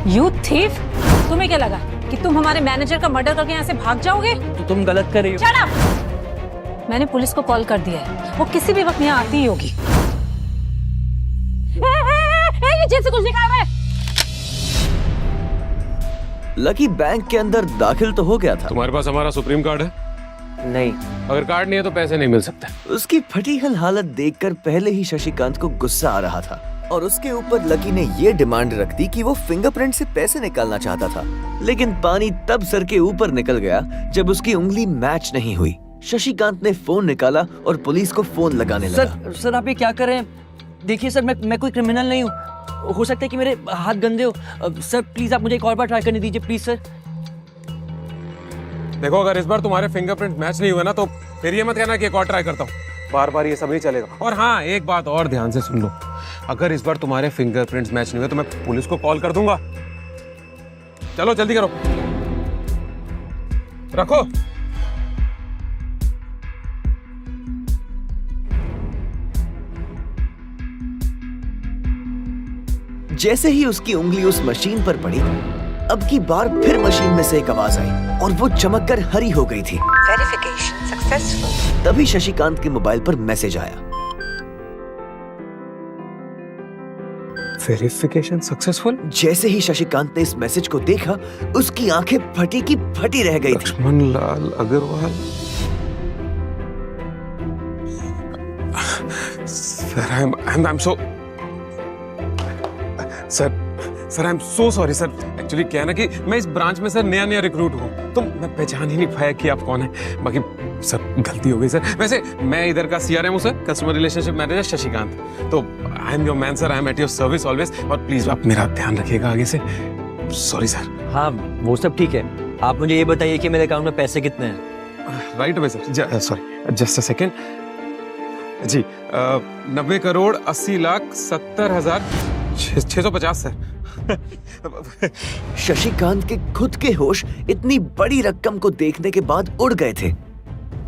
You thief, तुम्हें क्या लगा कि तुम हमारे मैनेजर का मर्डर करके यहाँ से भाग जाओगे? तो तुम गलत कर रही हो। Shut up! मैंने पुलिस को कॉल कर दिया है, वो किसी भी वक्त यहाँ आती ही होगी। ये जेब से कुछ निकाल रहा है। लकी बैंक के अंदर दाखिल तो हो गया था। तुम्हारे पास हमारा सुप्रीम कार्ड है? नहीं। अगर कार्ड नहीं है तो पैसे नहीं मिल सकते। उसकी फटी हुई हालत देखकर पहले ही शशिकांत को गुस्सा आ रहा था और उसके ऊपर लकी ने ये डिमांड रख दी कि वो फिंगरप्रिंट से पैसे निकालना चाहता था, लेकिन पानी तब सर के ऊपर निकल गया जब उसकी उंगली मैच नहीं हुई। शशिकांत ने फोन निकाला और पुलिस को फोन लगाने लगा। सर आप ये क्या कर रहे हैं? देखिए सर, मैं कोई क्रिमिनल नहीं हूँ। हो सकता है कि मेरे हाथ गंदे हो। सर प्लीज आप मुझे एक और बार ट्राई करने दीजिए, प्लीज सर। देखो, अगर इस बार तुम्हारे फिंगरप्रिंट मैच नहीं हुए ना तो फिर ये मत कहना कि एक और ट्राई करता हूँ। बार बार ये सब नहीं चलेगा। और हाँ, एक बात और ध्यान से सुन लो, अगर इस बार तुम्हारे फिंगरप्रिंट्स मैच नहीं हुए तो मैं पुलिस को कॉल कर दूंगा। चलो जल्दी करो, रखो। जैसे ही उसकी उंगली उस मशीन पर पड़ी, अब की बार फिर मशीन में से एक आवाज आई और वो चमककर हरी हो गई थी। Verification successful. तभी शशिकांत के मोबाइल पर मैसेज आया। Verification successful. जैसे ही शशिकांत ने इस मैसेज को देखा, उसकी आंखें फटी की फटी रह गई थी। Laxman Lal Agarwal. Sir I am sir I am so sorry sir. Actually क्या है ना कि मैं इस ब्रांच में सर नया रिक्रूट हूँ, तो मैं पहचान ही नहीं पाया कि आप कौन है। बाकी सर गलती हो गई सर। वैसे मैं इधर का CRM हूँ sir, customer relationship manager Shashikant. तो I am your man sir, I am at your service always. और प्लीज आप मेरा ध्यान रखिएगा आगे से। Sorry sir. हाँ वो सब ठीक है, आप मुझे ये बताइए कि मेरे अकाउंट में पैसे कितने हैं? Right away sir. Sorry just a second जी। 90 करोड़ 80 लाख 70,650 सर। शशिकांत के खुद के होश इतनी बड़ी रकम को देखने के बाद उड़ गए थे।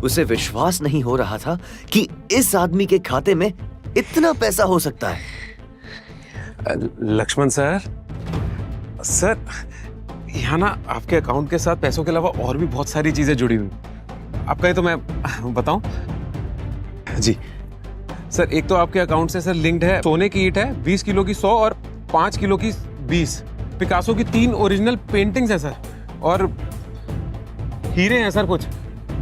उसे विश्वास नहीं हो रहा था कि इस आदमी के खाते में इतना पैसा हो सकता है। लक्ष्मण सर, यहाँ ना आपके अकाउंट के साथ पैसों के अलावा और भी बहुत सारी चीजें जुड़ी हुई। आप कहें तो मैं बताऊं? जी सर, एक तो आपके अकाउंट से सर लिंक्ड है सोने की ईंट है 20 किलो की 100 और 5 किलो की 20, पिकासो की 3 ओरिजिनल पेंटिंग्स है सर, और हीरे हैं सर, कुछ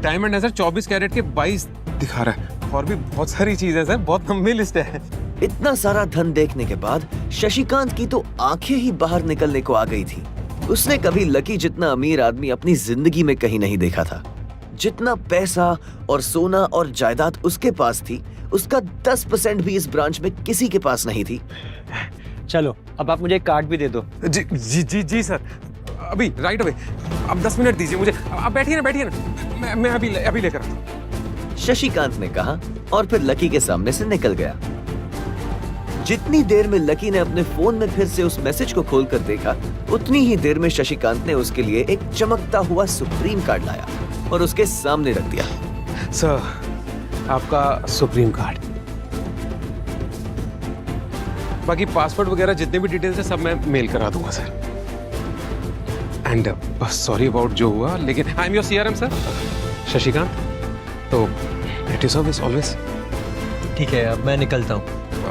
डायमंड है सर 24 कैरेट के 22 दिखा रहा है, और भी बहुत सारी चीजें सर, बहुत लंबी लिस्ट है। इतना सारा धन देखने के बाद शशिकांत की तो आंखें ही बाहर निकलने को आ गई थी। उसने कभी लकी जितना अमीर आदमी अपनी जिंदगी में कहीं नहीं देखा था। जितना पैसा और सोना और जायदाद उसके पास थी, उसका 10% भी इस ब्रांच में किसी के पास नहीं थी। चलो अब आप मुझे एक कार्ड भी दे दो। जी जी जी जी सर, अभी राइट अवे। अब 10 मिनट दीजिए मुझे। आप बैठिए ना, मैं अभी लेकर आता हूं। शशिकांत ने कहा और फिर लकी के सामने से निकल गया। जितनी देर में लकी ने अपने फोन में फिर से उस मैसेज को खोलकर देखा, उतनी ही देर में शशिकांत ने उसके लिए एक चमकता हुआ सुप्रीम कार्ड लाया और उसके सामने रख दिया। सर, आपका सुप्रीम कार्ड। बाकी पासवर्ड वगैरह जितने भी डिटेल्स है सब मैं मेल करा दूंगा सर। एंड सॉरी अबाउट जो हुआ, लेकिन आई am your CRM sir, Shashikant. तो एट योर सर्विस ऑलवेज। ठीक है, अब मैं निकलता हूँ।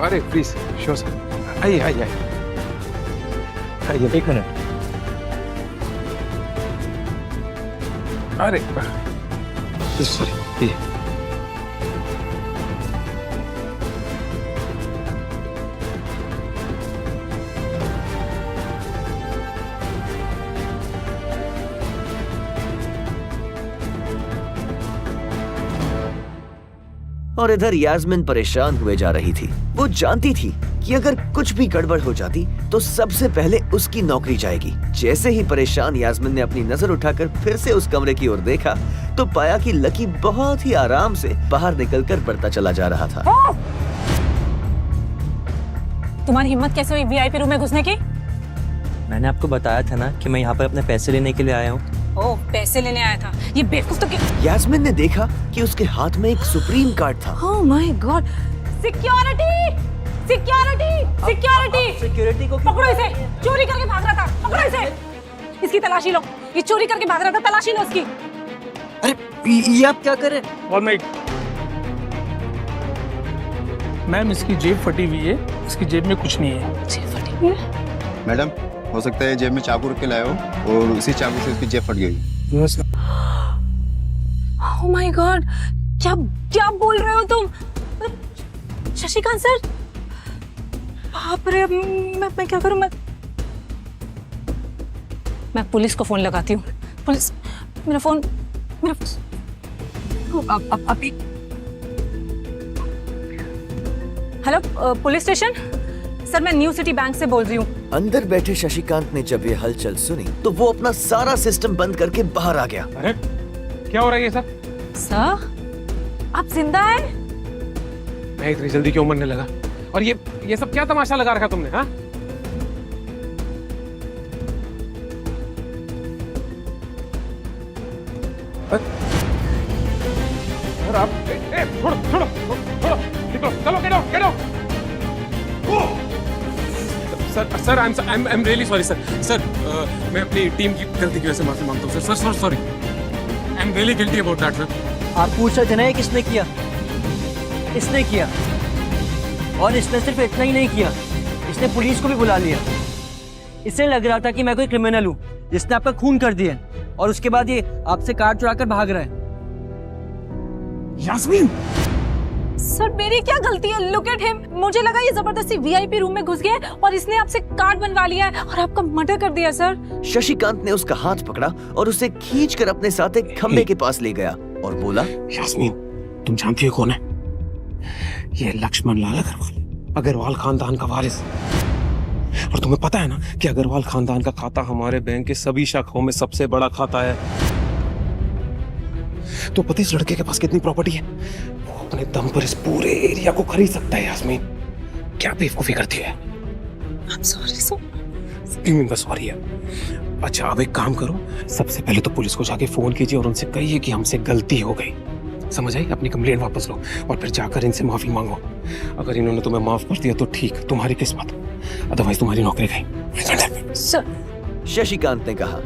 अरे प्लीज, श्योर सर। आइए। एक मिनट। अरे सॉरी, ये और इधर यास्मिन परेशान हुए जा रही थी। वो जानती थी कि अगर कुछ भी गड़बड़ हो जाती तो सबसे पहले उसकी नौकरी जाएगी। जैसे ही परेशान यास्मिन ने अपनी नजर उठाकर फिर से उस कमरे की ओर देखा तो पाया कि लकी बहुत ही आराम से बाहर निकलकर बढ़ता चला जा रहा था। तुम्हारी हिम्मत कैसे हुई VIP रूम में घुसने की? मैंने आपको बताया था ना कि मैं यहाँ पर अपने पैसे लेने के लिए आया हूँ। ओह, पैसे लेने आया था। ये बेवकूफ तो क्या? यास्मिन ने देखा कि उसके हाथ में एक सुप्रीम कार्ड था। Oh my God! Security! Security को पकड़ो इसे, चोरी करके भाग रहा था। पकड़ो इसकी तलाशी लो। ये चोरी करके भाग रहा था, तलाशी लो उसकी। अरे ये आप क्या कर रहे हैं? और मैम इसकी जेब फटी हुई है, इसकी जेब में कुछ नहीं है। जेब फटी हुई है? मैडम हो सकता है जेब में चाकू रख के लाए हो और उसी चाकू से उसकी जेब फट गई। ओह माय गॉड, क्या क्या बोल रहे हो तुम? शशिकांत सर, बाप रे, मैं क्या करूं? मैं पुलिस को फोन लगाती हूँ। पुलिस, मेरा फोन अभी। हेलो, पुलिस स्टेशन सर, मैं न्यू सिटी बैंक से बोल रही हूँ। अंदर बैठे शशिकांत ने जब ये हलचल सुनी तो वो अपना सारा सिस्टम बंद करके बाहर आ गया। अरे क्या हो रहा है ये सब? सर, आप जिंदा हैं? मैं इतनी जल्दी क्यों मरने लगा? और ये सब क्या तमाशा लगा रखा तुमने? हाँ, और आप छोड़ो छोड़ो छोड़ो, निकलो, चलो, get out. Sir I am really sorry sir, मैं अपनी टीम की गलती की वजह से माफी मांगता हूँ sir, sorry, I am really guilty about that sir. आप पूछ रहे थे ना ये किसने किया? इसने किया, और इसने सिर्फ इतना ही नहीं किया, इसने पुलिस को भी बुला लिया। इसे लग रहा था कि मैं कोई क्रिमिनल हूँ जिसने आपका खून कर दिया, और उसके बाद ये आपसे कार चुराकर भाग रहा है। यास्मीन, सर मेरी क्या गलती है? Look at him. मुझे लगा ये जबरदस्ती वीआईपी रूम में घुस गया है और इसने आपसे कार्ड बनवा लिया है और आपका मर्डर कर दिया सर। शशिकांत ने उसका हाथ पकड़ा और उसे खींचकर अपने साथ एक खंबे के पास ले गया और बोला, यास्मीन, तुम जानती हो कौन है? ये लक्ष्मण लाल अग्रवाल खानदान का वारिस। और तुम्हें पता है ना कि अग्रवाल खानदान का खाता हमारे बैंक के सभी शाखाओं में सबसे बड़ा खाता है। तो पता है इस लड़के के पास कितनी प्रॉपर्टी है? वो अपने दम पर इस पूरे एरिया को खरीद सकता है। यास्मीन, क्या बेवकूफी करती है? I'm sorry, sir. सॉरी है। अच्छा, अब एक काम करो, सबसे पहले तो पुलिस को जाके फोन कीजिए और उनसे कहिए कि हमसे गलती हो गई। समझ आई? अपनी कंप्लेंट वापस लो और फिर जाकर इनसे माफी मांगो। अगर इन्होंने तुम्हें माफ कर दिया तो ठीक, तुम्हारी किस्मत, अदरवाइज तुम्हारी नौकरी गई। सर, शशिकांत ने कहा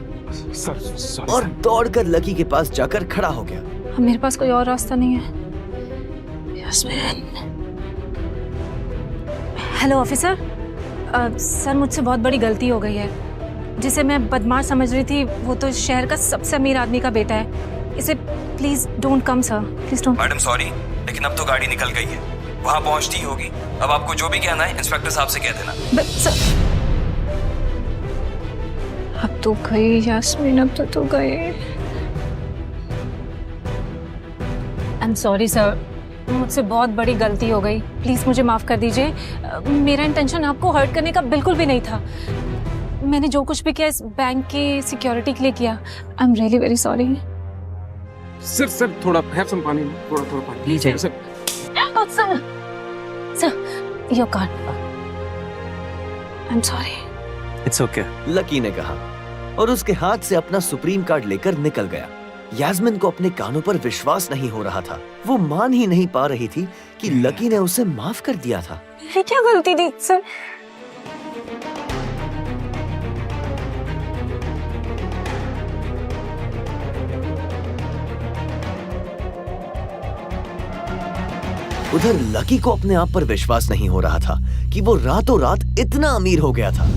सर सॉरी और दौड़कर लकी के पास जाकर खड़ा हो गया। अब मेरे पास कोई और रास्ता नहीं है। यास्मीन। हेलो ऑफिसर, सर मुझसे बहुत बड़ी गलती हो गई है। जिसे मैं बदमाश समझ रही थी वो तो शहर का सबसे अमीर आदमी का बेटा है। इसे please don't come sir, please don't. Madam sorry, लेकिन अब तो गाड़ी निकल गई है, वहाँ पहुँचती होगी। अब आपको जो भी कहना है इंस्पेक्टर साहब से कह देना। सर, अब तो गई यास्मीन, अब तो गई। आई एम सॉरी सर, मुझसे बहुत बड़ी गलती हो गई। प्लीज मुझे माफ कर दीजिए। मेरा इंटेंशन आपको हर्ट करने का बिल्कुल भी नहीं था। मैंने जो कुछ भी किया इस बैंक की सिक्योरिटी के लिए किया। I am really very sorry. Sir थोड़ा हैव सम पानी, थोड़ा पानी लीजिए। Sir. Sir, your card. I am sorry. It's okay. Lucky ने कहा और उसके हाथ से अपना सुप्रीम कार्ड लेकर निकल गया। यास्मीन को अपने कानों पर विश्वास नहीं हो रहा था। वो मान ही नहीं पा रही थी कि लकी ने उसे माफ कर दिया था। मेरी क्या गलती थी सर? उधर लकी को अपने आप पर विश्वास नहीं हो रहा था कि वो रातों रात इतना अमीर हो गया था।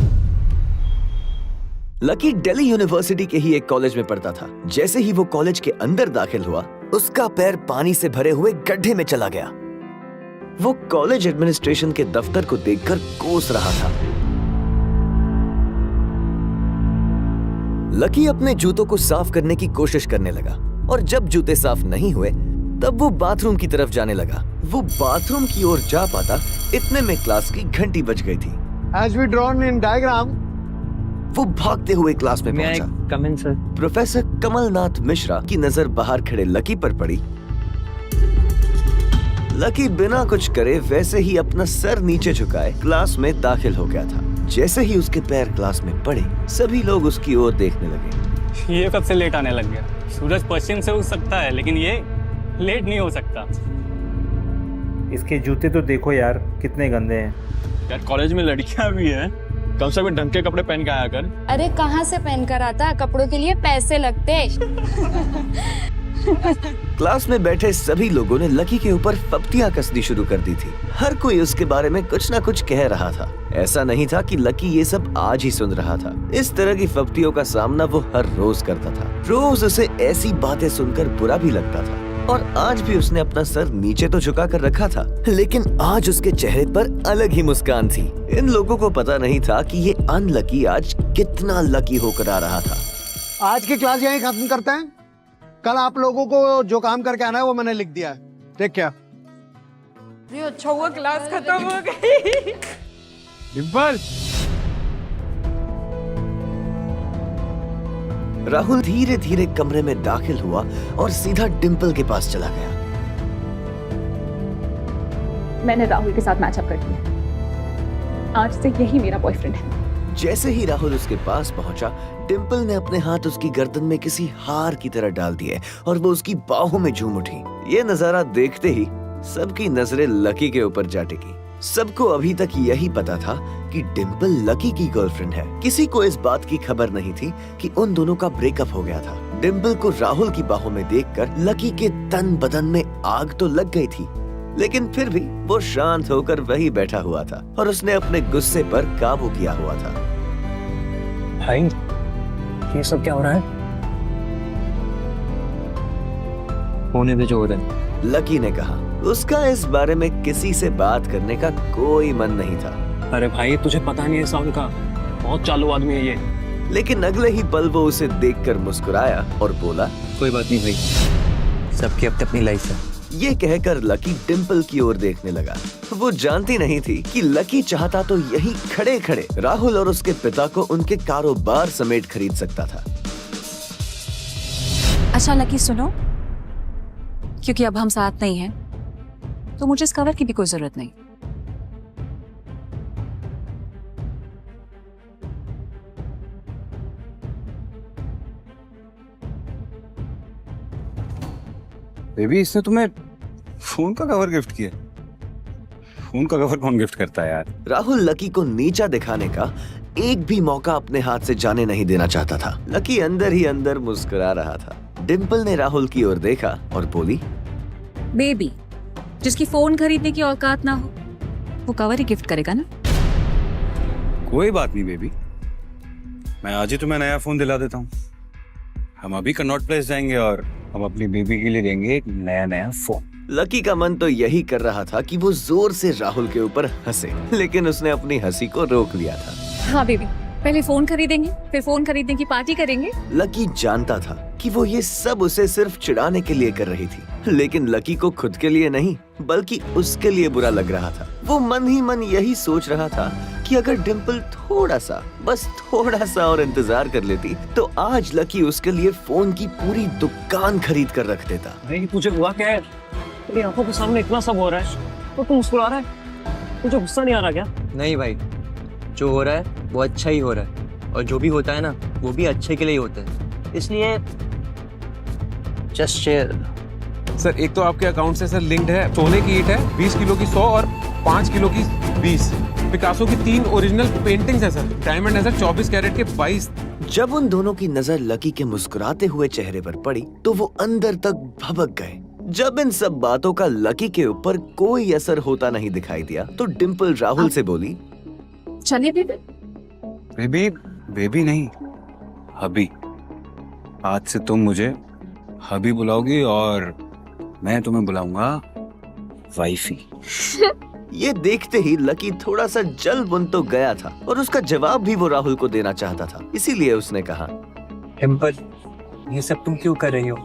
लकी दिल्ली यूनिवर्सिटी के ही एक कॉलेज में पढ़ता था। जैसे ही वो कॉलेज के अंदर दाखिल हुआ, उसका पैर पानी से भरे हुए गड्ढे में चला गया। वो कॉलेज एडमिनिस्ट्रेशन के दफ्तर को देखकर कोस रहा था। लकी अपने जूतों को साफ करने की कोशिश करने लगा और जब जूते साफ नहीं हुए तब वो बाथरूम की तरफ जाने लगा। वो बाथरूम की ओर जा पाता इतने में क्लास की घंटी बज गई थी। As we drawn in diagram, वो भागते हुए क्लास में पहुंचा। कम इन सर। प्रोफेसर कमलनाथ मिश्रा की नजर बाहर खड़े लकी पर पड़ी। लकी बिना कुछ करे वैसे ही अपना सर नीचे झुकाए क्लास में दाखिल हो गया था। जैसे ही उसके पैर क्लास में पड़े, सभी लोग उसकी ओर देखने लगे। ये कब से लेट आने लग गया? सूरज पश्चिम से उग सकता है लेकिन ये लेट नहीं हो सकता। इसके जूते तो देखो यार, कितने गंदे हैं। यार कॉलेज में लड़कियां भी हैं, कम से कम ढंग के कपड़े पहन के आया कर। अरे कहाँ से पहन कर आता, कपड़ों के लिए पैसे लगते। क्लास में बैठे सभी लोगों ने लकी के ऊपर फप्तियां कसनी शुरू कर दी थी। हर कोई उसके बारे में कुछ ना कुछ कह रहा था। ऐसा नहीं था कि लकी ये सब आज ही सुन रहा था। इस तरह की फप्तियों का सामना वो हर रोज करता था। रोज उसे ऐसी बातें सुनकर बुरा भी लगता था और आज भी उसने अपना सर नीचे तो झुका कर रखा था, लेकिन आज उसके चेहरे पर अलग ही मुस्कान थी। इन लोगों को पता नहीं था कि ये अनलकी आज कितना लकी होकर आ रहा था। आज की क्लास यहीं खत्म करते हैं। कल आप लोगों को जो काम करके आना है वो मैंने लिख दिया है। ठीक क्या? अच्छा हुआ क्लास खत्म हो गई। डिम्पल, राहुल धीरे धीरे कमरे में दाखिल हुआ और सीधा डिम्पल के पास चला गया। मैंने राहुल के साथ मैचअप कर दिया। आज से यही मेरा बॉयफ्रेंड है। जैसे ही राहुल उसके पास पहुंचा, डिम्पल ने अपने हाथ उसकी गर्दन में किसी हार की तरह डाल दिए और वो उसकी बाहों में झूम उठी। ये नजारा देखते ही सबकी नजरें लकी के ऊपर जा टिकी। सबको अभी तक यही पता था कि डिम्पल लकी की गर्लफ्रेंड है। किसी को इस बात की खबर नहीं थी कि उन दोनों का ब्रेकअप हो गया था। डिम्पल को राहुल की बाहों में देखकर लकी के तन बदन में आग तो लग गई थी, लेकिन फिर भी वो शांत होकर वही बैठा हुआ था और उसने अपने गुस्से पर काबू किया हुआ था। भाई, ये सब क्या हो रहा है? होने दे जो हो रहा है। लकी ने कहा। उसका इस बारे में किसी से बात करने का कोई मन नहीं था। अरे भाई, तुझे पता नहीं है साउंड का, बहुत चालू आदमी है ये। लेकिन अगले ही पल वो उसे देखकर मुस्कुराया और बोला, कोई बात नहीं भाई, सबकी अपनी अपनी लाइफ है। ये कहकर लकी डिम्पल की ओर देखने लगा। वो जानती नहीं थी कि लकी चाहता तो यही खड़े खड़े राहुल और उसके पिता को उनके कारोबार समेत खरीद सकता था। अच्छा लकी सुनो, क्योंकि अब हम साथ नहीं हैं, तो मुझे इस कवर की भी कोई जरूरत नहीं। बेबी, इसने तुम्हें फोन का कवर गिफ्ट किया। फोन का कवर कौन गिफ्ट करता है यार? राहुल लकी को नीचा दिखाने का एक भी मौका अपने हाथ से जाने नहीं देना चाहता था। लकी अंदर ही अंदर मुस्कुरा रहा था। डिम्पल ने राहुल की ओर देखा और बोली, बेबी, जिसकी फोन खरीदने की औकात ना हो वो कवर ही गिफ्ट करेगा ना। कोई बात नहीं बेबी, मैं आज ही तुम्हें नया फोन दिला देता हूँ। हम अभी कनॉट प्लेस जाएंगे और हम अपनी बेबी के लिए देंगे एक नया फोन। लकी का मन तो यही कर रहा था कि वो जोर से राहुल के ऊपर हंसे, लेकिन उसने अपनी हंसी को रोक लिया था। हाँ बेबी, पहले फोन खरीदेंगे, फिर फोन खरीदने की पार्टी करेंगे। लकी जानता था कि वो ये सब उसे सिर्फ चिढ़ाने के लिए कर रही थी, लेकिन लकी को खुद के लिए नहीं बल्कि उसके लिए बुरा लग रहा था। वो मन ही मन यही सोच रहा था कि अगर डिम्पल थोड़ा सा, बस थोड़ा सा और इंतजार कर लेती तो आज लकी उसके लिए फोन की पूरी दुकान खरीद कर रख देता। भाई, तुझे हुआ क्या है? तेरी आंखों के सामने इतना सब हो रहा है तो तू मुस्कुरा रहा है। तुझे गुस्सा नहीं आ रहा क्या? नहीं भाई, जो हो रहा है वो अच्छा ही हो रहा है, और जो भी होता है ना वो भी अच्छे के लिए ही होता है, इसलिए जस्ट शेयर। सर, एक तो आपके अकाउंट से सर लिंक्ड है सोने की ईंट है 20 किलो की 100 और 5 किलो की 20। पिकासो की 3 ओरिजिनल पेंटिंग्स है सर। डायमंड है सर 24 कैरेट के 22। जब उन दोनों की नजर लकी के मुस्कुराते हुए चेहरे पर पड़ी तो वो अंदर तक भबक गए। जब इन सब बातों का लकी के ऊपर कोई असर होता नहीं दिखाई दिया तो डिम्पल राहुल से बोली, चलिए बेबी। बेबी, बेबी नहीं, हबी। आज से तुम मुझे हबी बुलाओगी और मैं तुम्हें बुलाऊंगा वाइफी। ये देखते ही लकी थोड़ा सा जल बुन तो गया था और उसका जवाब भी वो राहुल को देना चाहता था। इसीलिए उसने कहा, डिम्पल, ये सब तुम क्यों कर रही हो?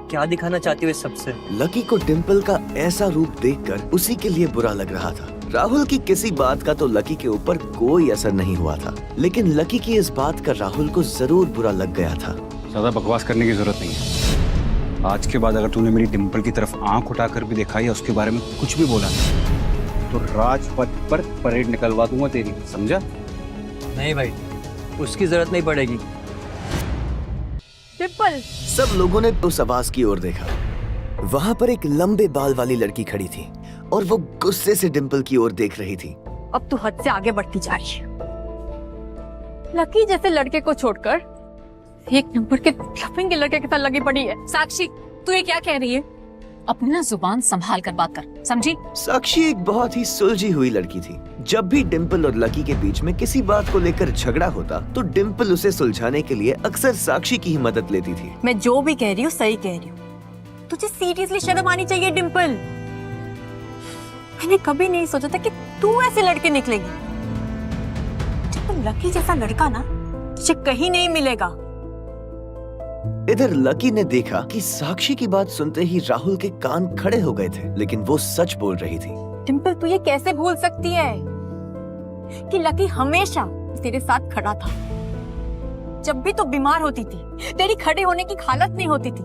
क्या दिखाना चाहती हो इस सबसे? लकी को डिम्पल का ऐसा रूप देखकर उसी के लिए बुरा लग रहा था। राहुल की किसी बात का तो लकी के ऊपर कोई असर नहीं हुआ था, लेकिन लकी की इस बात का राहुल को जरूर बुरा लग गया था। ज्यादा बकवास करने की जरूरत नहीं है। आज के बाद अगर तूने मेरी डिम्पल की तरफ आंख उठाकर भी देखा या उसके बारे में कुछ भी बोला तो राजपथ पर परेड निकलवा दूंगा तेरी, समझा? नहीं भाई, उसकी जरूरत नहीं पड़ेगी। डिम्पल। सब लोगों ने उस आवाज की ओर देखा। वहाँ पर एक लंबे बाल वाली लड़की खड़ी थी और वो गुस्से से डिम्पल की ओर देख रही थी। अब तू हद से आगे बढ़ती जा रही है। लकी जैसे लड़के को छोड़कर एक नंबर के लफंगे लड़के के साथ लगी पड़ी है। साक्षी, तू ये क्या कह रही है? अपनी ना जुबान संभाल कर बात कर, समझी? साक्षी एक बहुत ही सुलझी हुई लड़की थी। जब भी डिम्पल और लकी के बीच में किसी बात को लेकर झगड़ा होता तो डिम्पल उसे सुलझाने के लिए अक्सर साक्षी की ही मदद लेती थी। मैं जो भी कह रही हूँ सही कह रही हूँ। तुझे सीरियसली शर्म आनी चाहिए डिम्पल। मैंने कभी नहीं सोचा था कि तू ऐसे लड़के निकलेगी। लकी जैसा लड़का ना तुझे कहीं नहीं मिलेगा। इधर लकी ने देखा कि साक्षी की बात सुनते ही राहुल के कान खड़े हो गए थे, लेकिन वो सच बोल रही थी। डिम्पल, तू ये कैसे भूल सकती है कि लकी हमेशा तेरे साथ खड़ा था। जब भी तू बीमार होती थी, तेरी खड़े होने की हालत नहीं होती थी,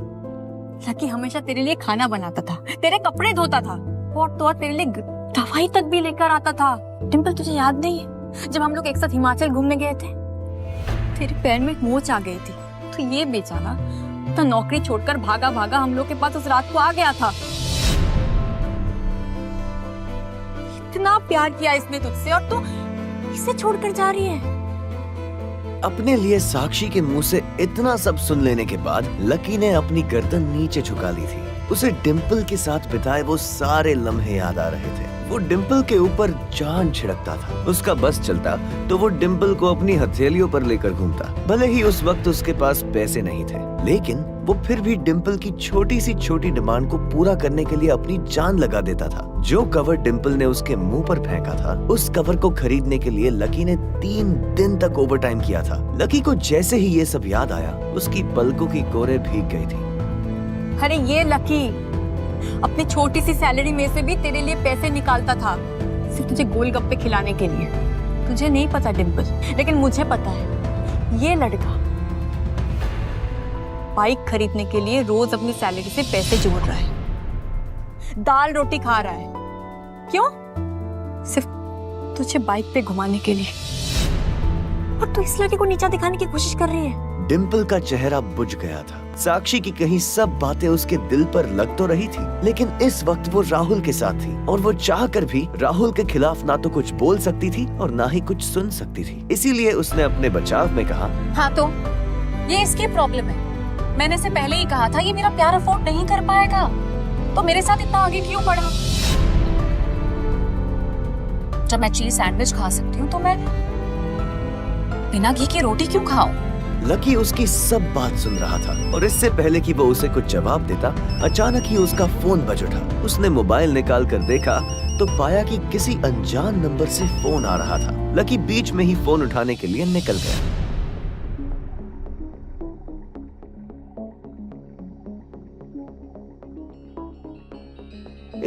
लकी हमेशा तेरे लिए खाना बनाता था, तेरे कपड़े धोता था और तो तेरे लिए दवाई तक भी लेकर आता था। डिम्पल, तुझे याद नहीं है जब हम लोग एक साथ हिमाचल घूमने गए थे, तेरे पैर में एक मोच आ गई थी, तो ये बेचारा तो नौकरी छोड़कर भागा भागा हम लोग के पास उस रात को आ गया था। इतना प्यार किया इसने तुझसे और तू इसे छोड़कर जा रही है। अपने लिए साक्षी के मुंह से इतना सब सुन लेने के बाद लकी ने अपनी गर्दन नीचे झुका ली थी। उसे डिम्पल के साथ बिताए वो सारे लम्हे याद आ रहे थे। वो डिम्पल के ऊपर जान छिड़कता था। उसका बस चलता तो वो डिम्पल को अपनी हथेलियों पर लेकर घूमता। भले ही उस वक्त उसके पास पैसे नहीं थे, लेकिन वो फिर भी डिम्पल की छोटी सी छोटी डिमांड को पूरा करने के लिए अपनी जान लगा देता था। जो कवर डिम्पल ने उसके मुंह पर फेंका था, उस कवर को खरीदने के लिए लकी ने 3 दिन तक ओवरटाइम किया था। लकी को जैसे ही ये सब याद आया, उसकी पलकों की कोरे भीग गई थी। अरे ये लकी अपनी छोटी सी सैलरी में से भी तेरे लिए पैसे निकालता था, सिर्फ तुझे गोलगप्पे खिलाने के लिए। तुझे नहीं पता डिम्पल, लेकिन मुझे पता है। ये लड़का बाइक खरीदने के लिए रोज अपनी सैलरी से पैसे जोड़ रहा है, दाल रोटी खा रहा है। क्यों? सिर्फ तुझे बाइक पे घुमाने के लिए। और तू इस लड़के को नीचा दिखाने की कोशिश कर रही है। डिम्पल का चेहरा बुझ गया था। साक्षी की कहीं सब बातें उसके दिल पर लग तो रही थी, लेकिन इस वक्त वो राहुल के साथ थी और वो चाहकर भी राहुल के खिलाफ ना तो कुछ बोल सकती थी और ना ही कुछ सुन सकती थी। इसीलिए उसने अपने बचाव में कहा, हाँ तो ये इसकी प्रॉब्लम है। मैंने इसे पहले ही कहा था ये मेरा प्यार अफोर्ड नहीं कर पाएगा, तो मेरे साथ इतना आगे क्यों बढ़ा? जब मैं चीज सैंडविच खा सकती हूँ तो मैं बिना घी की रोटी क्यों खाऊं? लकी उसकी सब बात सुन रहा था और इससे पहले कि वो उसे कुछ जवाब देता, अचानक ही उसका फोन बज उठा। उसने मोबाइल निकाल कर देखा तो पाया कि किसी अनजान नंबर से फोन आ रहा था। लकी बीच में ही फोन उठाने के लिए निकल गया।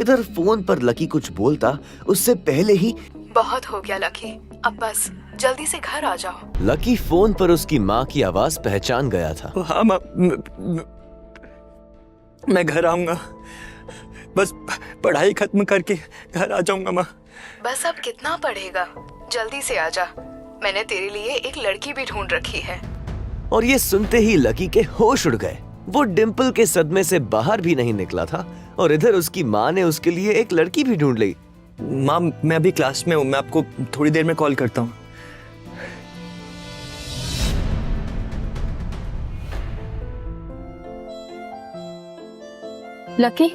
इधर फोन पर लकी कुछ बोलता, उससे पहले ही बहुत हो गया लकी, अब बस जल्दी से घर आ जाओ। लकी फोन पर उसकी माँ की आवाज पहचान गया था। हाँ माँ, मैं घर आऊंगा, बस पढ़ाई खत्म करके घर आ जाऊंगा माँ। बस अब कितना पढ़ेगा, जल्दी से आजा, मैंने तेरे लिए एक लड़की भी ढूंढ रखी है। और ये सुनते ही लकी के होश उड़ गए। वो डिम्पल के सदमे से बाहर भी नहीं निकला था और इधर उसकी माँ ने उसके लिए एक लड़की भी ढूंढ ली। माँ, मैं अभी क्लास में हूँ, मैं आपको थोड़ी देर में कॉल करता हूँ। लकी,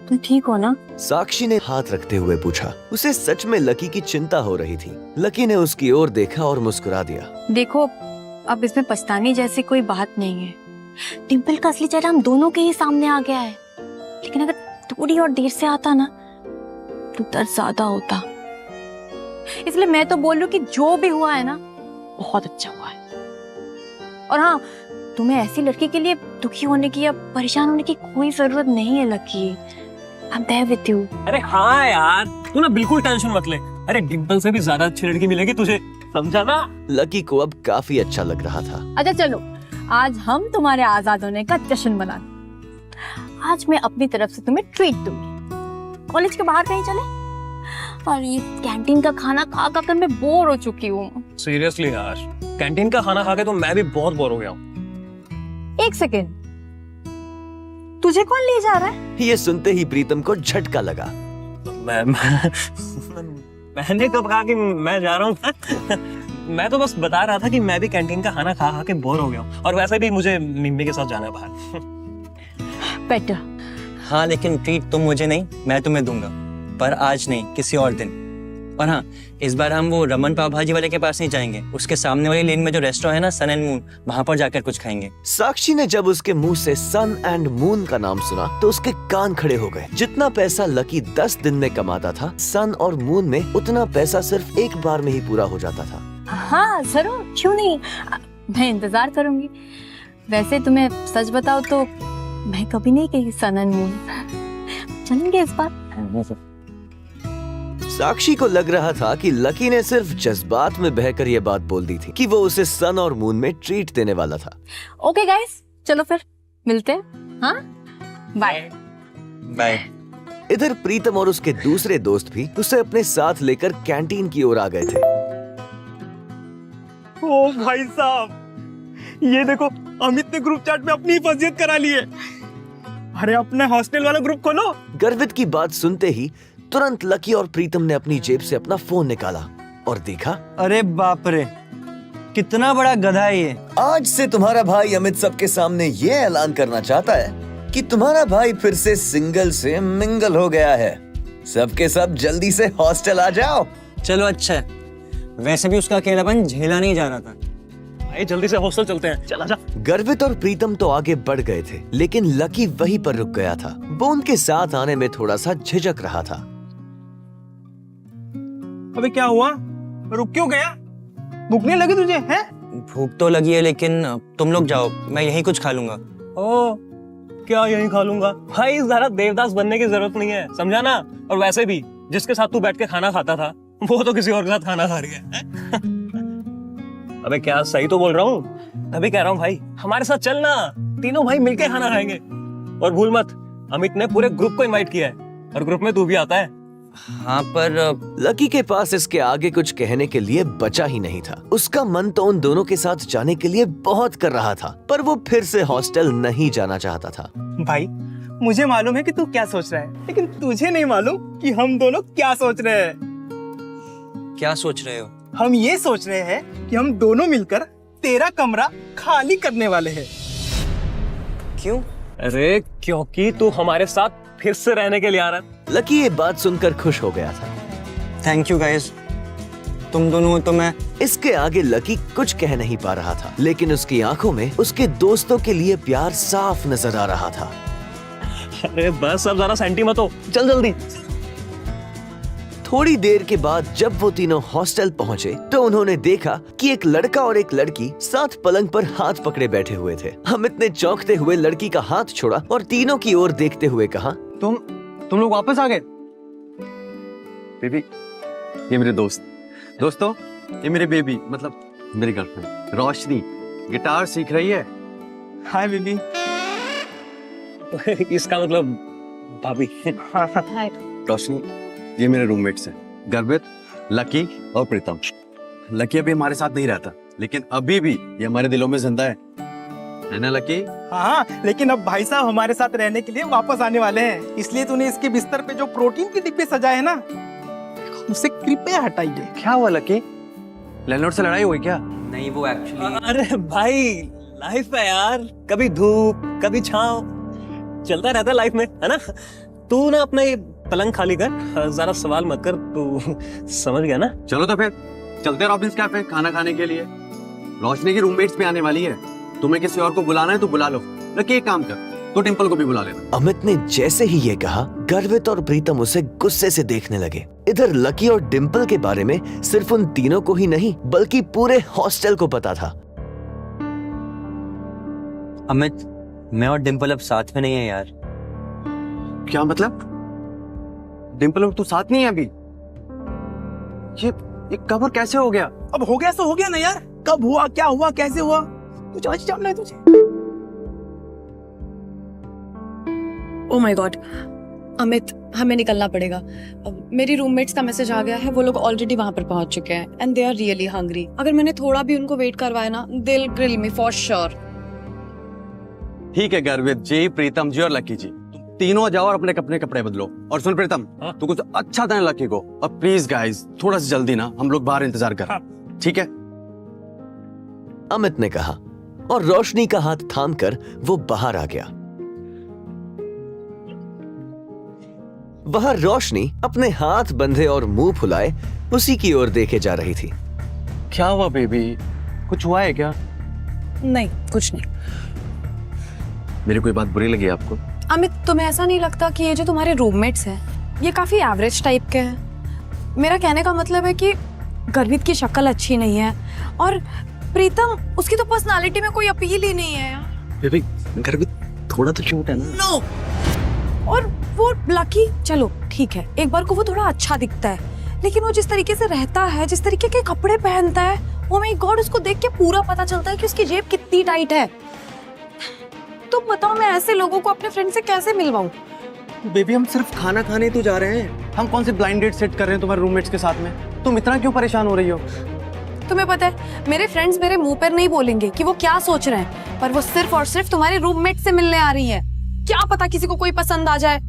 तुम ठीक हो ना? साक्षी ने हाथ रखते हुए पूछा। उसे सच में लकी की चिंता हो रही थी। लकी ने उसकी ओर देखा और मुस्कुरा दिया। देखो, अब इसमें पछताने जैसी कोई बात नहीं है। डिम्पल का असली चेहरा हम दोनों के ही सामने आ गया है, लेकिन अगर थोड़ी और देर से आता ना तो दर्द ज्यादा होता। इसलिए मैं तो बोल रही हूँ कि जो भी हुआ है ना, बहुत अच्छा हुआ है। और हाँ, तुम्हें ऐसी लड़की के लिए दुखी होने की या परेशान होने की कोई जरूरत नहीं है lucky. I'm there with you। अरे हाँ यार, तू ना बिल्कुल टेंशन मत ले। अरे डिम्पल से भी ज्यादा अच्छी लड़की मिलेगी तुझे, समझा ना? लकी को अब काफी अच्छा लग रहा था। अच्छा चलो, आज हम तुम्हारे आजाद होने का जश्न मनाएं। आज मैं अपनी तरफ से तुम्हें ट्रीट दूंगी। कॉलेज के बाहर कहीं चले? और ये कैंटीन का खाना खा कर मैं बोर हो चुकी हूँ। सीरियसली यार, कैंटीन का खाना खा के तो मैं भी बहुत बोर हो गया हूँ। एक सेकेंड, तुझे कौन ले जा रहा है? ये सुनते ही प्रीतम को झटका लगा। मैंने कब कहा कि मैं जा रहा हूँ? मैं तो बस बता रहा था कि मैं भी कैंटीन का खाना खा खा के बोर हो गया हूँ, और वैसे भी मुझे मिम्मी के साथ जाना है बाहर। बेटर। हाँ लेकिन ट्रीट तुम मुझे नहीं, मैं तुम्हें दूंगा, पर आज नहीं, किसी और दिन। और हाँ, इस बार हम वो रमन पाव भाजी वाले के पास नहीं जाएंगे, उसके सामने वाली लेन में जो रेस्टोरेंट है ना, सन एंड मून, वहां पर जाकर कुछ खाएंगे। साक्षी ने जब उसके मुंह से सन एंड मून का नाम सुना तो उसके कान खड़े हो गए। जितना पैसा लकी 10 दिन में कमाता था, सन और मून में उतना पैसा सिर्फ एक बार में ही पूरा हो जाता था। हाँ जरूर, क्यों नहीं, मैं इंतजार करूंगी। वैसे तुम्हें सच बताओ तो मैं कभी नहीं कही सन एंड मून, चलेंगे इस बार। साक्षी को लग रहा था कि लकी ने सिर्फ जज्बात में बहकर ये बात बोल दी थी कि वो उसे सन और मून में ट्रीट देने वाला था। ओके गाइस, चलो फिर मिलते हैं। हाँ, बाय बाय। इधर प्रीतम और उसके दूसरे दोस्त भी उसे अपने साथ लेकर कैंटीन की ओर आ गए थे। ओ भाई साहब, ये देखो अमित ने ग्रुप चैट में अपनी हिफाजत करा ली है। अरे अपने हॉस्टल वाला ग्रुप खोलो। गर्वित की बात सुनते ही तुरंत लकी और प्रीतम ने अपनी जेब से अपना फोन निकाला और देखा। अरे बाप रे, कितना बड़ा गधा है ये। आज से तुम्हारा भाई अमित सबके सामने ये ऐलान करना चाहता है कि तुम्हारा भाई फिर से सिंगल से मिंगल हो गया है। सबके सब जल्दी से हॉस्टल आ जाओ। चलो अच्छा है, वैसे भी उसका अकेलापन झेला नहीं जा रहा था। भाई जल्दी से हॉस्टल चलते हैं, चला जा। गर्वित और प्रीतम तो आगे बढ़ गए थे, लेकिन लकी वहीं पर रुक गया था। वो उनके साथ आने में थोड़ा सा झिझक रहा था। अबे क्या हुआ, रुक क्यों गया? भूख नहीं लगी तुझे? हैं? भूख तो लगी है, लेकिन तुम लोग जाओ, मैं यहीं कुछ खा लूंगा। ओ, क्या यहीं खा लूंगा? भाई ज़रा देवदास बनने की जरूरत नहीं है, समझा ना? और वैसे भी जिसके साथ तू बैठ के खाना खाता था, वो तो किसी और के साथ खाना खा रही है। अबे क्या सही तो बोल रहा हूँ? अभी कह रहा हूँ भाई, हमारे साथ चलना, तीनों भाई मिलके खाना खाएंगे। और भूल मत, अमित ने पूरे ग्रुप को इनवाइट किया है, और ग्रुप में तू भी आता है। हाँ पर लकी के पास इसके आगे कुछ कहने के लिए बचा ही नहीं था। उसका मन तो उन दोनों के साथ जाने के लिए बहुत कर रहा था, पर वो फिर से हॉस्टल नहीं जाना चाहता था। भाई मुझे मालूम है कि तू क्या सोच रहा है, लेकिन तुझे नहीं मालूम कि हम दोनों क्या सोच रहे हैं। क्या सोच रहे हो? हम ये सोच रहे हैं कि हम दोनों मिलकर तेरा कमरा खाली करने वाले हैं। क्यों? अरे क्योंकि तू हमारे साथ फिर से रहने के लिए आ रहा है। लकी ये बात सुनकर खुश हो गया था। थैंक यू गाइस, तुम दोनों हो तो मैं। इसके आगे लकी कुछ कह नहीं पा रहा था, लेकिन उसकी आंखों में उसके दोस्तों के लिए प्यार साफ नजर आ रहा था। अरे बस अब जरा सेंटी मत हो, चल जल्दी। थोड़ी देर के बाद जब वो तीनों हॉस्टल पहुंचे तो उन्होंने देखा कि एक लड़का और एक लड़की साथ पलंग पर हाथ पकड़े बैठे हुए थे। अमित ने चौंकते हुए लड़की का हाथ छोड़ा और तीनों की ओर देखते हुए कहा, तुम लोग वापस आ गए? बेबी, ये मेरे दोस्तों, ये मेरे बेबी, मतलब मेरी गर्लफ्रेंड रोशनी गिटार सीख रही है। Hi baby. इसका मतलब भाभी। हाय। रोशनी, ये मेरे रूममेट्स हैं, गर्वित, लकी और प्रीतम। लकी अभी हमारे साथ नहीं रहता, लेकिन अभी भी ये हमारे दिलों में जिंदा है ना लकी? हाँ, लेकिन अब भाई साहब हमारे साथ रहने के लिए वापस आने वाले हैं, इसलिए तूने इसके बिस्तर पे जो प्रोटीन के डिब्बे सजाए हैं ना, उसे कृपया हटाइए। क्या हुआ लकी? लैंडलॉर्ड से लड़ाई हुई क्या? नहीं, वो एक्चुअली। अरे भाई, लाइफ है यार, कभी धूप कभी छांव, चलता रहता है लाइफ में, है ना? तू ना अपना ये पलंग खाली कर, जरा सवाल मत कर, तू समझ गया ना? चलो तो फिर चलते हैं रॉबिन्स कैफे खाना खाने के लिए। रोशनी की रूममेट्स भी आने वाली है, तुम्हें किसी और को बुलाना है तो बुला लो। लकी एक काम कर, तो टिम्पल को भी बुला लेना। अमित ने जैसे ही ये कहा, गर्वित और प्रीतम उसे गुस्से से देखने लगे। इधर लकी और डिम्पल के बारे में सिर्फ उन तीनों को ही नहीं बल्कि पूरे हॉस्टल को पता था। अमित, मैं और डिम्पल अब साथ में नहीं है यार। क्या मतलब? डिम्पल और तू साथ नहीं है अभी? ये कब और कैसे हो गया? अब हो गया तो हो गया ना यार, कब हुआ, क्या हुआ, कैसे हुआ, तुझे आज जानना है तुझे। ओह माय गॉड, अमित हमें निकलना पड़ेगा। मेरी रूममेट्स का मैसेज आ गया है, वो लोग ऑलरेडी वहां पर पहुंच चुके हैं and they are really hungry. अगर मैंने थोड़ा भी उनको वेट करवाया ना, they will grill me for sure. ठीक है गर्वित जी, प्रीतम जी और लकी जी, तीनों जाओ और अपने कपड़े बदलो। और सुन प्रीतम, तू कुछ अच्छा देना लकी को। अब प्लीज गाइस, थोड़ा सा जल्दी ना, हम लोग बाहर इंतजार कर। ठीक है? अमित ने कहा और रोशनी का हाथ थामकर वो बाहर आ गया। वहां रोशनी अपने हाथ बंधे और मुंह फुलाए उसी की ओर देखे जा रही थी। क्या हुआ बेबी, कुछ हुआ है क्या? नहीं, कुछ नहीं। मेरी कोई बात बुरी लगी आपको? अमित, तुम्हें ऐसा नहीं लगता कि ये जो तुम्हारे रूममेट्स हैं ये काफी एवरेज टाइप के हैं? मेरा कहने का मतलब है कि गर्वित की शक्ल अच्छी नहीं है और प्रीतम, उसकी तो पर्सनालिटी में कोई अपील ही नहीं है यार। बेबी, गर्वित थोड़ा तो क्यूट है ना? नो। और वो लकी, चलो ठीक है, एक बार को वो थोड़ा अच्छा दिखता है, लेकिन वो जिस तरीके से रहता है, जिस तरीके के कपड़े पहनता है, वो माय गॉड, उसको देख के पूरा पता चलता है कि उसकी जेब कितनी टाइट है। तो बताओ, मैं ऐसे लोगों को अपने फ्रेंड से कैसे मिलवाऊं? बेबी, हम सिर्फ खाना खाने तो जा रहे हैं, हम कौन से ब्लाइंड डेट सेट कर रहे हैं तुम्हारे रूममेट्स के साथ में? तुम इतना क्यों परेशान हो रही हो? तुम्हें पता है, मेरे फ्रेंड्स मेरे मुंह पर नहीं बोलेंगे कि वो क्या सोच रहे हैं, पर वो सिर्फ और सिर्फ तुम्हारे रूममेट से मिलने आ रही है। क्या पता किसी को कोई पसंद आ जाए।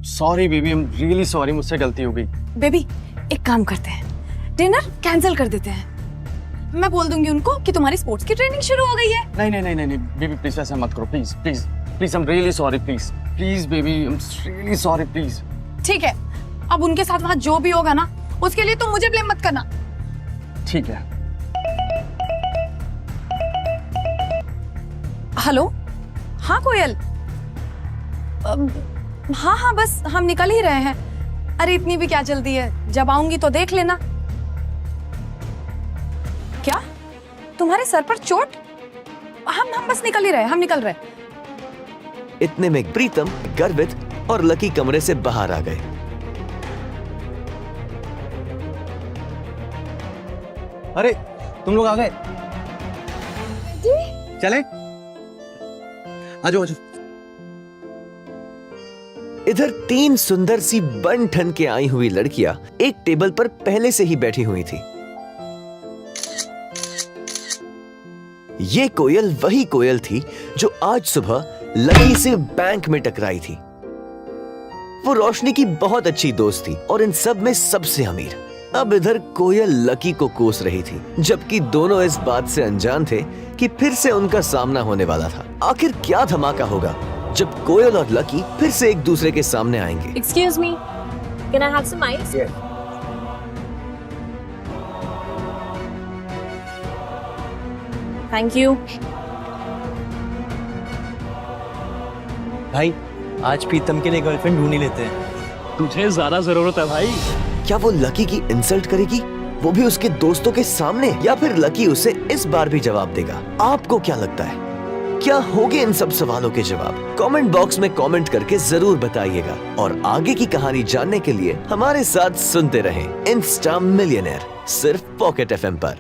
Sorry baby, I am really sorry, मुझसे गलती हो गई। बेबी, एक काम करते हैं, डिनर कैंसिल कर देते हैं। मैं बोल दूंगी उनको कि तुम्हारी स्पोर्ट्स की ट्रेनिंग शुरू हो गई है। नहीं नहीं नहीं नहीं बेबी, प्लीज ऐसा मत करो, please please please, I am really sorry, please please baby, I am really sorry, please. ठीक है, अब उनके साथ वहां जो भी होगा ना, उसके लिए तुम मुझे ब्लेम मत करना। ठीक है। हेलो, हाँ कोयल, हाँ हाँ, बस हम निकल ही रहे हैं। अरे इतनी भी क्या जल्दी है, जब आऊंगी तो देख लेना। क्या तुम्हारे सर पर चोट? हम बस निकल ही रहे, हम निकल रहे। इतने में प्रीतम, गर्वित और लकी कमरे से बाहर आ गए। अरे तुम लोग आ गए? चले? आजो आजो। इधर 3 सुंदर सी बन ठन के आई हुई लड़कियां एक टेबल पर पहले से ही बैठी हुई थी। ये कोयल वही कोयल थी जो आज सुबह लकी से बैंक में टकराई थी। वो रोशनी की बहुत अच्छी दोस्त थी और इन सब में सबसे अमीर। अब इधर कोयल लकी को कोस रही थी, जबकि दोनों इस बात से अनजान थे कि फिर से उनका सामना होने वाला था। आखिर क्या धमाका होगा जब कोयल और लकी फिर से एक दूसरे के सामने आएंगे। Excuse me, can I have some ice? Yes. Thank you. भाई, आज प्रीतम के लिए गर्लफ्रेंड ढूंढ ही लेते हैं। तुझे ज्यादा जरूरत है भाई। क्या वो लकी की इंसल्ट करेगी, वो भी उसके दोस्तों के सामने, या फिर लकी उसे इस बार भी जवाब देगा? आपको क्या लगता है, क्या होंगे इन सब सवालों के जवाब? कमेंट बॉक्स में कमेंट करके जरूर बताइएगा और आगे की कहानी जानने के लिए हमारे साथ सुनते रहें इंस्टा मिलियनेयर, सिर्फ पॉकेट FM पर।